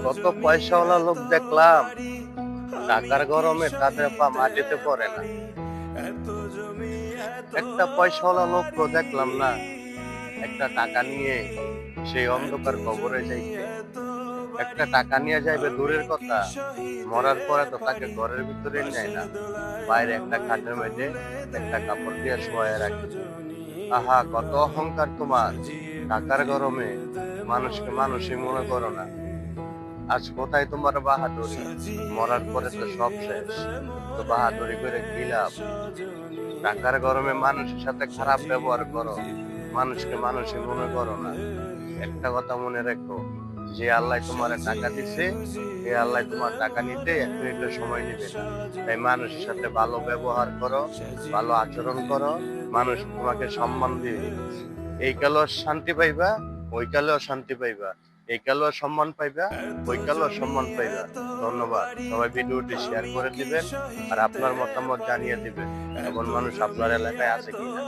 কত পয়সাওয়ালা লোক দেখলাম, টাকার গরমে তাদের পা মাটিতে পড়ে না। একটা পয়সাওয়ালা লোকও দেখলাম না, একটা টাকা নিয়ে সেই অন্ধকার কবরে যাইতে। একটা টাকা নিয়ে যাইবে দূরের কথা, মরার পরে তো তাকে ঘরের ভিতরে নেয় না, বাইরে একটা খাটের মধ্যে একটা কাপড় দিয়ে শোয়ায় রাখে। আহা, কত অহংকার তোমার! টাকার গরমে মানুষকে মানুষই মনে করো না। আজ কোথায় তোমার বাহাদুরি? মরার পরে তো সব শেষ, তো বাহাদুরি করে কি লাভ? টাকার গরমে মানুষের সাথে খারাপ ব্যবহার করো, মানুষকে মানুষই মনে করো না। একটা কথা মনে রেখো, যে আল্লাহ তোমার টাকা দিছে, এই আল্লাহ তোমার টাকা নিতে 1 মিনিটের সময় নিবে না। তাই মানুষের সাথে ভালো ব্যবহার করো, ভালো আচরণ করো, মানুষ তোমাকে সম্মান দিবে। এই কালেও শান্তি পাইবা, ওই কালেও শান্তি পাইবা। এই কালেও সম্মান পাইবা, ওই কালেও সম্মান পাইবা। ধন্যবাদ। সবাই ভিডিওটি শেয়ার করে দিবেন আর আপনার মতামত জানিয়ে দিবেন এমন মানুষ আপনার এলাকায় আছে কিনা।